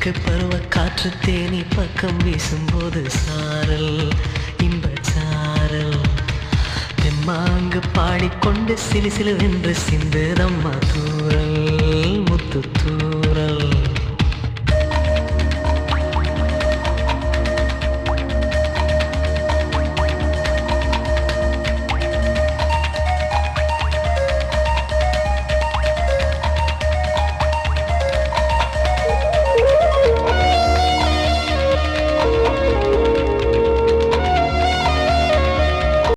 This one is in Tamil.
வாழ்க்கை பருவ காற்று தேனி பக்கம் வீசும்போது சாரல் இன்பச்சாரல் தெம்மாங்கு பாடிக்கொண்டு சிலு சிலுவென்று சிந்துதம்மா தூரல் முத்து